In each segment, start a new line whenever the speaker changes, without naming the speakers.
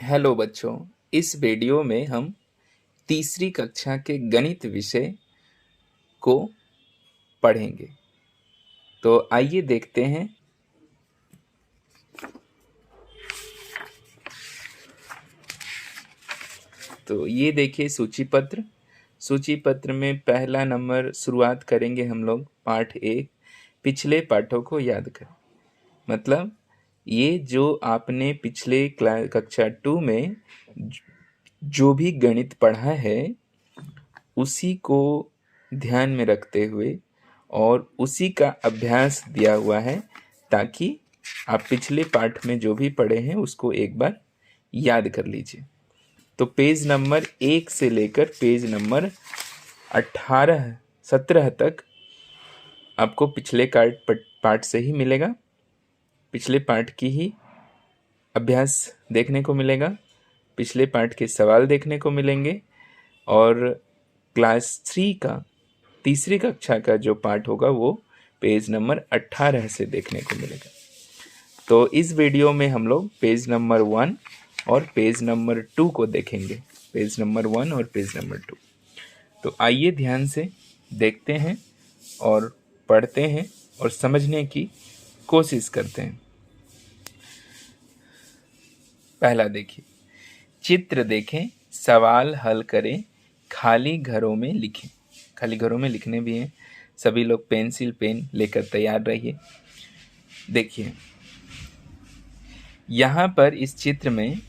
Hello बच्चों, इस video में हम तीसरी कक्षा के गणित विषय को पढ़ेंगे। तो आइए देखते हैं। तो ये देखिए सूची पत्र में पहला नंबर शुरुआत करेंगे हम लोग। पाठ 1, पिछले पाठों को याद करें। मतलब ये जो आपने पिछले कक्षा 2 में जो भी गणित पढ़ा है उसी को ध्यान में रखते हुए और उसी का अभ्यास दिया हुआ है, ताकि आप पिछले पाठ में जो भी पढ़े हैं उसको एक बार याद कर लीजिए। तो पेज नंबर 1 से लेकर पेज नंबर 17 तक आपको पिछले पाठ से ही मिलेगा, पिछले पाठ की ही अभ्यास देखने को मिलेगा, पिछले पाठ के सवाल देखने को मिलेंगे और क्लास 3 का तीसरी कक्षा का जो पाठ होगा वो पेज नंबर 18 से देखने को मिलेगा। तो इस वीडियो में हम लोग पेज नंबर 1 और पेज नंबर 2 को देखेंगे। पेज नंबर 1 और पेज नंबर 2। तो आइए ध्यान से देखते हैं और पढ़ते हैं और समझने की कोशिश करते हैं। पहला देखिए, चित्र देखें, सवाल हल करें, खाली घरों में लिखें। खाली घरों में लिखने भी हैं, सभी लोग पेंसिल पेन लेकर तैयार रहिए। देखिए यहाँ पर इस चित्र में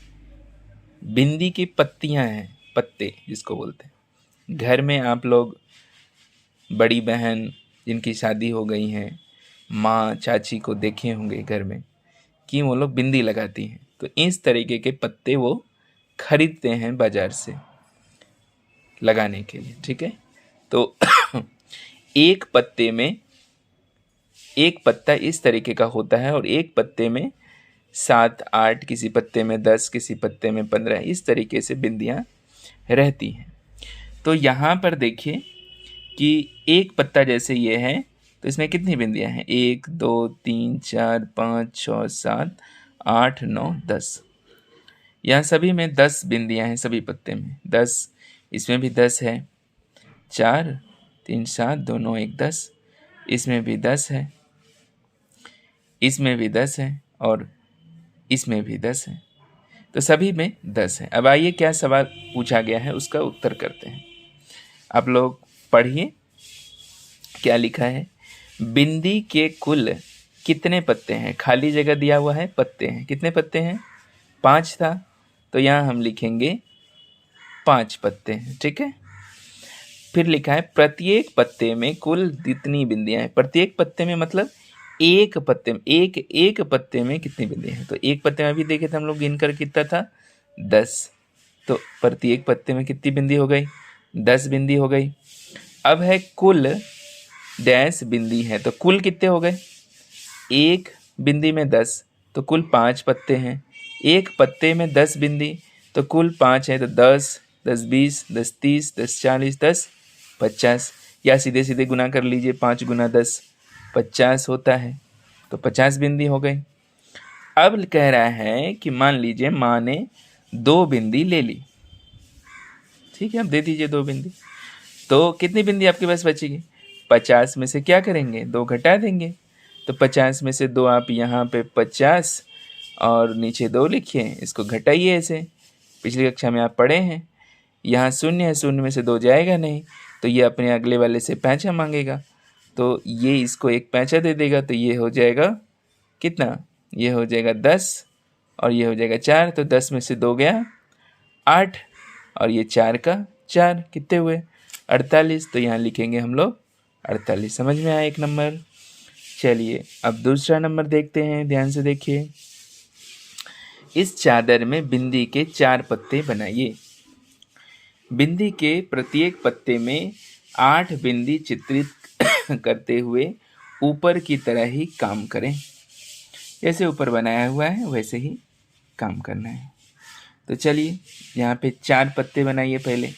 बिंदी की पत्तियां हैं, पत्ते जिसको बोलते हैं। घर में आप लोग बड़ी बहन जिनकी शादी हो गई हैं, माँ चाची को देखे होंगे घर में कि वो लोग बिंदी लगाती हैं। तो इस तरीके के पत्ते वो खरीदते हैं बाजार से लगाने के लिए, ठीक है। तो एक पत्ता इस तरीके का होता है और एक पत्ते में 7 8, किसी पत्ते में 10, किसी पत्ते में 15, इस तरीके से बिंदियां रहती हैं। तो यहाँ पर देखिए कि एक पत्ता जैसे ये है तो इसमें कितनी बिंदियां हैं? 1 2 3 4 5 6 7 8 9 10। यहाँ सभी में 10 बिंदियां हैं, सभी पत्ते में 10। इसमें भी 10 है। 4 3 7 2 9 1 10। इसमें भी 10 है, इसमें भी 10 है और इसमें भी 10 है। तो सभी में 10 है। अब आइए क्या सवाल पूछा गया है उसका उत्तर करते हैं। आप लोग पढ़िए क्या लिखा है। बिंदी के कुल कितने पत्ते हैं? खाली जगह दिया हुआ है, पत्ते हैं। कितने पत्ते हैं? 5 था, तो यहाँ हम लिखेंगे 5 पत्ते हैं, ठीक है। फिर लिखा है प्रत्येक पत्ते में कुल कितनी बिंदियां हैं? प्रत्येक पत्ते में मतलब एक पत्ते में, एक पत्ते में कितनी बिंदियां हैं? तो एक पत्ते में अभी देखे थे हम लोग, गिनकर कितना था? 10। तो प्रत्येक पत्ते में कितनी बिंदी हो गई? 10 बिंदी हो गई। अब है कुल डैश बिंदी है, तो कुल कितने हो गए? एक बिंदी में 10, तो कुल 5 पत्ते हैं। एक पत्ते में 10 बिंदी, तो कुल 5 है, तो 10 10 20 10 30 10 40 10 50। या सीधे सीधे गुना कर लीजिए, 5 गुना 10 50 होता है, तो 50 बिंदी हो गई। अब कह रहा है कि मान लीजिए माँ ने 2 बिंदी ले ली, ठीक है। अब दे दीजिए 2 बिंदी, तो कितनी बिंदी आपके पास बचेगी? 50 में से क्या करेंगे? 2 घटा देंगे। तो 50 में से 2 आप यहाँ पे 50 और नीचे 2 लिखिए, इसको घटाइए ऐसे। पिछली कक्षा में आप पढ़े हैं, यहाँ शून्य है, शून्य में से 2 जाएगा नहीं, तो ये अपने अगले वाले से पैंचा मांगेगा, तो ये इसको एक पैंचा दे देगा, तो ये हो जाएगा कितना? ये हो जाएगा 10 और ये हो जाएगा 4। तो 10 में से 2 गया 8 और ये 4 का 4, कितने हुए? 48। तो यहाँ लिखेंगे हम लोग 48। समझ में आया एक नंबर। चलिए अब दूसरा नंबर देखते हैं, ध्यान से देखिए। इस चादर में बिंदी के 4 पत्ते बनाइए। बिंदी के प्रत्येक पत्ते में 8 बिंदी चित्रित करते हुए ऊपर की तरह ही काम करें। जैसे ऊपर बनाया हुआ है वैसे ही काम करना है। तो चलिए यहाँ पे 4 पत्ते बनाइए। पहले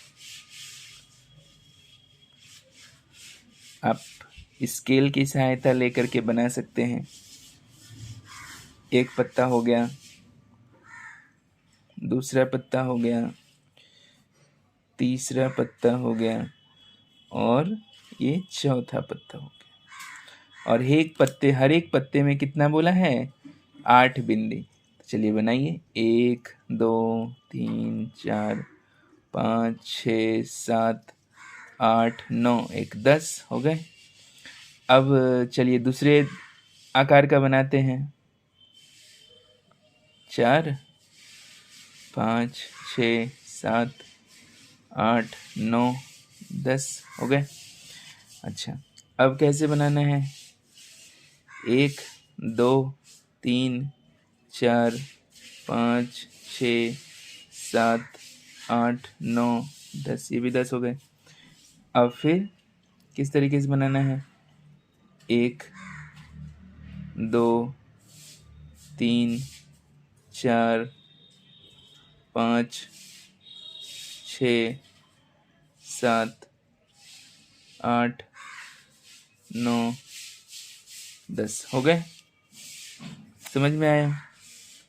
आप स्केल की सहायता लेकर के बना सकते हैं। एक पत्ता हो गया, दूसरा पत्ता हो गया, तीसरा पत्ता हो गया और ये चौथा पत्ता हो गया। और हर एक पत्ते में कितना बोला है? 8 बिंदी। तो चलिए बनाइए। 1 2 3 4 5 6 7 8 9 1 10 हो गए। अब चलिए दूसरे आकार का बनाते हैं। 4 5 6 7 8 9 10 हो गए। अच्छा, अब कैसे बनाना है? 1 2 3 4 5 6 7 8 9 10, ये भी 10 हो गए। अब फिर किस तरीके से बनाना है? 1 2 3 4 5 6 7 8 9 10 हो गए। समझ में आया?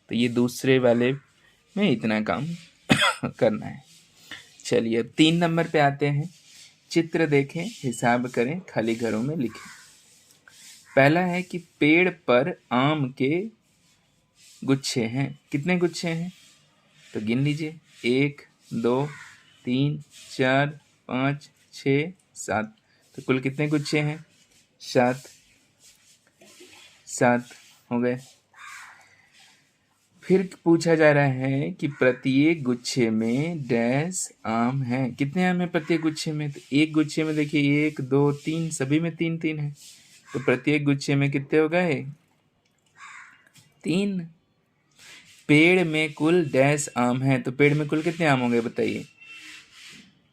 तो ये दूसरे वाले में इतना काम करना है। चलिए अब 3 नंबर पे आते हैं। चित्र देखें, हिसाब करें, खाली घरों में लिखें। पहला है कि पेड़ पर आम के गुच्छे हैं। कितने गुच्छे हैं? तो गिन लीजिए। 1 2 3 4 5 6 7। तो कुल कितने गुच्छे हैं? 7 हो गए। फिर पूछा जा रहा है कि प्रत्येक गुच्छे में डैश आम है। कितने आम है प्रत्येक गुच्छे में? तो एक गुच्छे में देखिए 1 2 3, सभी में 3 है। तो प्रत्येक गुच्छे में कितने हो गए? 3। पेड़ में कुल डैश आम है। तो पेड़ में कुल कितने आम होंगे बताइए?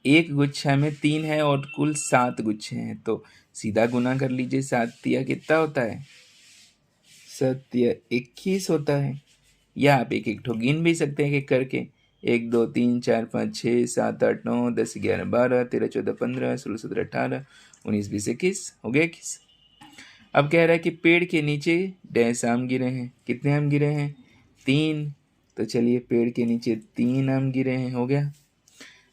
एक गुच्छा में 3 है और कुल 7 गुच्छे हैं। तो सीधा गुना कर लीजिए। 7 तिया कितना होता है? 7 तिया 21 होता है। या आप एक एक ठो गिन भी सकते हैं, एक करके। 1 2 3 4 5 6 7 8 9 10 11 12 13 14 15 16 17 18 19 20 21 हो गया 21। अब कह रहा है कि पेड़ के नीचे डैश आम गिरे हैं। कितने आम गिरे हैं? 3। तो चलिए पेड़ के नीचे 3 आम गिरे हैं, हो गया।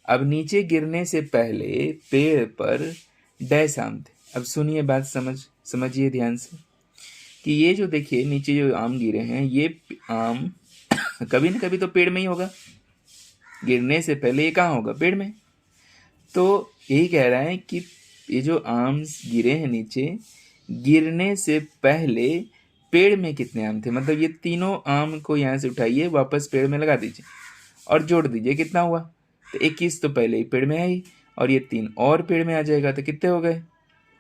अब नीचे गिरने से पहले पेड़ पर डैश आम थे। अब सुनिए बात, समझिए ध्यान से कि ये जो देखिए नीचे जो आम गिरे हैं, ये आम कभी न कभी तो पेड़ में ही होगा। गिरने से पहले ये कहाँ होगा? पेड़ में। तो यही कह रहा है कि ये जो आम गिरे हैं नीचे, गिरने से पहले पेड़ में कितने आम थे? मतलब ये तीनों आम को यहाँ से उठाइए, वापस पेड़ में लगा दीजिए और जोड़ दीजिए, कितना हुआ? तो 21 तो पहले ही पेड़ में है ही, और ये 3 और पेड़ में आ जाएगा तो कितने हो गए?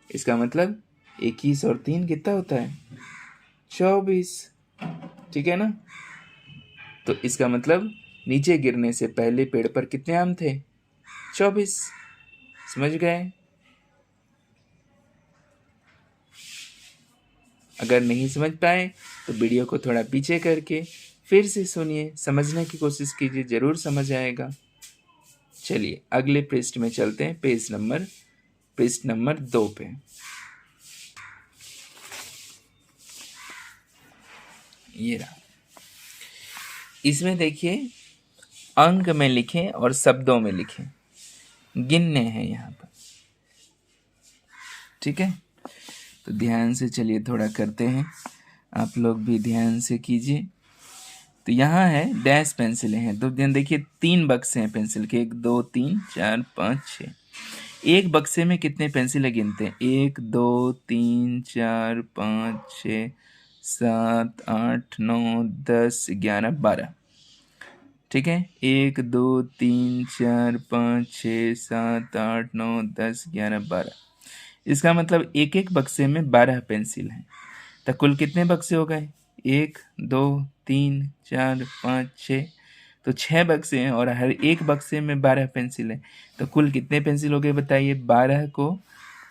इसका मतलब 21 और 3 कितना होता है? 24। ठीक है ना? तो इसका मतलब नीचे गिरने से पहले पेड़ पर कितने आम थे? 24। समझ गए? अगर नहीं समझ पाए तो वीडियो को थोड़ा पीछे करके फिर से सुनिए, समझने की कोशिश कीजिए, जरूर समझ आएगा। चलिए अगले पृष्ठ में चलते हैं। पृष्ठ नंबर 2 पे। ये रहा। इसमें देखिए अंक में लिखें और शब्दों में लिखें, गिनने हैं यहाँ पर। ठीक है, तो ध्यान से चलिए थोड़ा करते हैं, आप लोग भी ध्यान से कीजिए। तो यहाँ है डैश पेंसिलें हैं। तो ध्यान देखिए 3 बक्से हैं पेंसिल के, 1 2 3 4 5 6। एक बक्से में कितने पेंसिलें गिनते हैं? 1 2 3 4 5 6 7 8 9 10 11 12। ठीक है, 1 2 3 4 5 6 7 8 9 10 11 12। इसका मतलब एक एक बक्से में 12 पेंसिल हैं। तो कुल कितने बक्से हो गए? 1 2 3 4 5 6। तो 6 बक्से हैं और हर एक बक्से में 12 पेंसिल है। तो कुल कितने पेंसिल हो गए बताइए? 12 को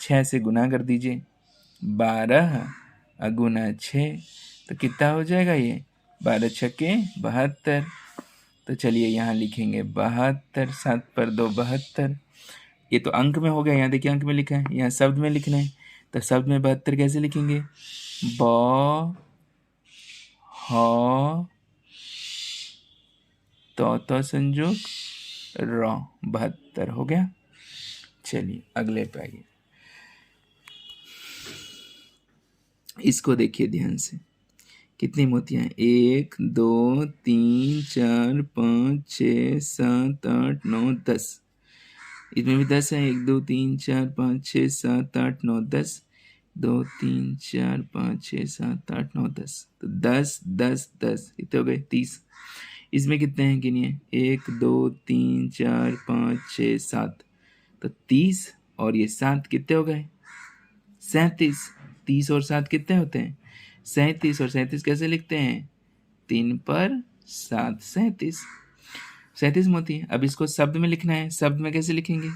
6 से गुना कर दीजिए। 12 गुना 6 तो कितना हो जाएगा ये? 12 छक्के 72। तो चलिए यहाँ लिखेंगे 72, 7 पर 2 72। ये तो अंक में हो गया। यहाँ देखिए अंक में लिखा है, यहाँ शब्द में लिखना है। तो शब्द में 72 कैसे लिखेंगे? ब ह तो संयोग र 72 हो गया। चलिए अगले पे आइए, इसको देखिए ध्यान से। कितनी मोतियां हैं? 1 2 3 4 5 6 7 8 9 10। इसमें भी 10 है। 1 2 3 4 5 6 7 8 9 10। 2 3 4 5 6 7 8 9 10। तो 10 10 10 कितने हो गए? 30। इसमें कितने हैं गिनिए? 1 2 3 4 5 6 7। तो 30 और ये 7 कितने हो गए? 37। 30 और 7 कितने होते हैं? 37। और 37 कैसे लिखते हैं? 3 पर 7 37। 37 मोती। अब इसको शब्द में लिखना है। शब्द में कैसे लिखेंगे?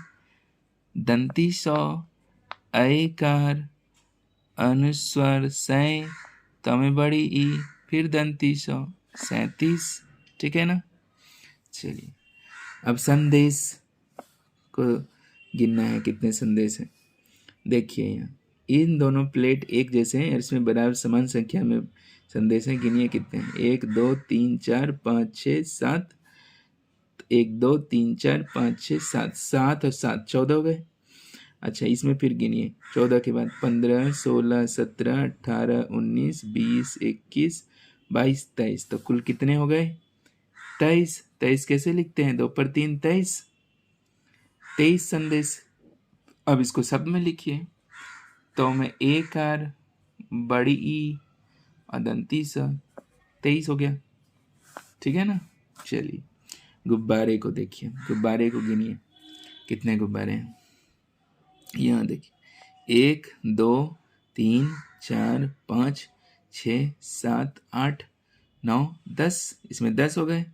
दंती सौ ऐकार अनुस्वर सै तमें बड़ी ई फिर दंती सौ 37। ठीक है ना? चलिए अब संदेश को गिनना है, कितने संदेश हैं। देखिए यहाँ इन दोनों प्लेट एक जैसे हैं, इसमें बराबर समान संख्या में संदेश हैं। गिनिए कितने हैं? 1 2 3 4 5 6 7। 1 2 3 4 5 6 7। 7 और 7 14 हो गए। अच्छा इसमें फिर गिनिए 14 के बाद 15 16 17 18 19 20 21 22 23। तो कुल कितने हो गए? 23। 23 कैसे लिखते हैं? 2 पर 3 23। 23 संदेश। अब इसको शब्द में लिखिए। तो मैं एक आर बड़ी ई अदंती सा 23 हो गया। ठीक है ना? चलिए गुब्बारे को देखिए, गुब्बारे को गिनिए कितने गुब्बारे हैं। यहाँ देखिए 1 2 3 4 5 6 7 8 9 10। इसमें 10 हो गए।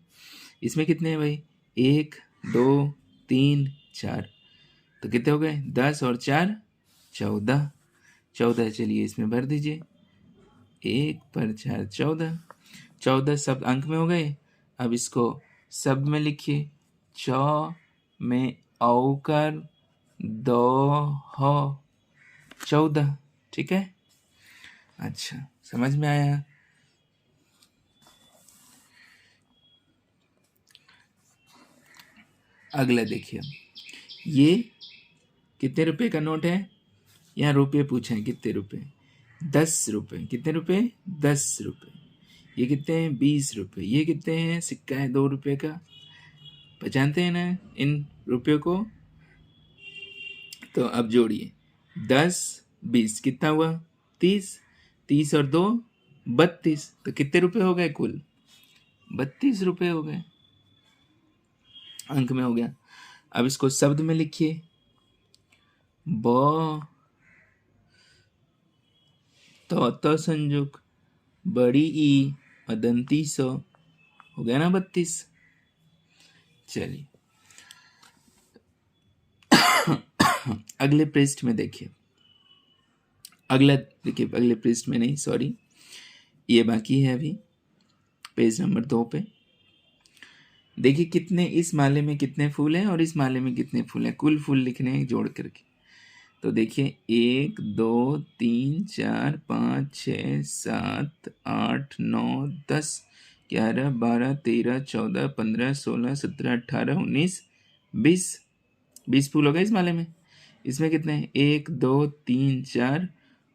इसमें कितने हैं भाई? 1 2 3 4। तो कितने हो गए? 10 और 4 14। 14 चलिए इसमें भर दीजिए। 1 पर 4 14। 14 शब्द अंक में हो गए। अब इसको शब्द में लिखिए। चौ में औकर दो हो 14। ठीक है? अच्छा समझ में आया? अगला देखिए, ये कितने रुपए का नोट है? यहाँ रुपये पूछे हैं, कितने रुपए? 10 रुपये। कितने रुपए? 10 रुपये। ये कितने हैं? 20 रुपये। ये कितने हैं? सिक्का है 2 रुपये का। पहचानते हैं ना इन रुपयों को? तो अब जोड़िए 10 20 कितना हुआ? 30। 30 और 2 32। तो कितने रुपए हो गए कुल? 32 रुपये हो गए। अंक में हो गया। अब इसको शब्द में लिखिए। ब तो संयुक्त बड़ी ई अदंती सो हो गया ना 32। चलिए अगले पृष्ठ में देखिए। अगला देखिए, अगले पृष्ठ में नहीं, सॉरी, ये बाकी है अभी पेज नंबर 2 पे। देखिए कितने इस माले में कितने फूल हैं और इस माले में कितने फूल हैं। कुल फूल लिखने हैं जोड़ करके। तो देखिए 1 2 3 4 5 6 7 8 9 10 11 12 13 14 15 16 17 18 19 20। 20 फूल हो गए इस माले में। इसमें कितने हैं? 1 2 3 4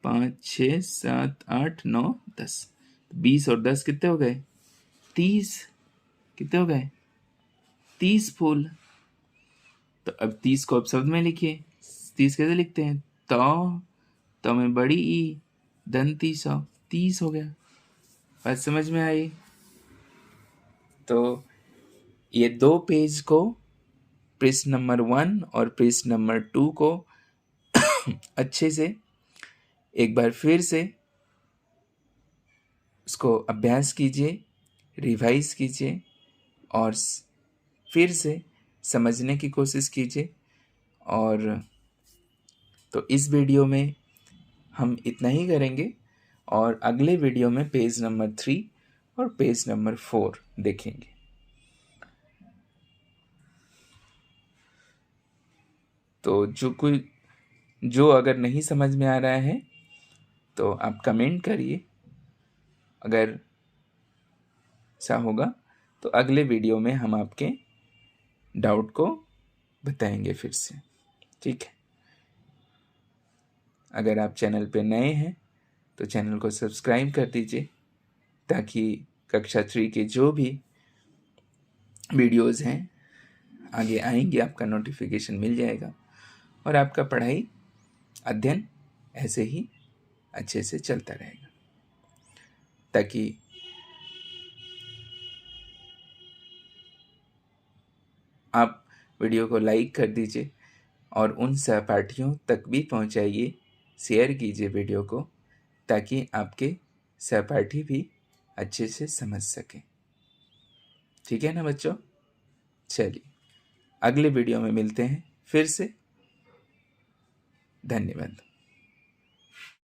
5 6 7 8 9 10। 20 और 10 कितने हो गए? 30। कितने हो गए? 30 फूल। तो अब 30 को अब शब्द में लिखिए। 30 कैसे लिखते हैं? तो में बड़ी ई दंती सौ 30 हो गया। बात समझ में आई? तो ये 2 पेज को, पृष्ठ नंबर 1 और पृष्ठ नंबर 2 को अच्छे से एक बार फिर से उसको अभ्यास कीजिए, रिवाइज कीजिए और फिर से समझने की कोशिश कीजिए। और तो इस वीडियो में हम इतना ही करेंगे और अगले वीडियो में पेज नंबर 3 और पेज नंबर 4 देखेंगे। तो जो अगर नहीं समझ में आ रहा है तो आप कमेंट करिए। अगर ऐसा होगा तो अगले वीडियो में हम आपके डाउट को बताएंगे फिर से, ठीक है। अगर आप चैनल पे नए हैं तो चैनल को सब्सक्राइब कर दीजिए, ताकि कक्षा 3 के जो भी वीडियोस हैं आगे आएंगे आपका नोटिफिकेशन मिल जाएगा, और आपका पढ़ाई अध्ययन ऐसे ही अच्छे से चलता रहेगा। ताकि आप वीडियो को लाइक कर दीजिए और उन सहपाठियों तक भी पहुंचाइए, शेयर कीजिए वीडियो को, ताकि आपके सहपाठी भी अच्छे से समझ सकें। ठीक है ना बच्चों? चलिए अगले वीडियो में मिलते हैं फिर से। धन्यवाद।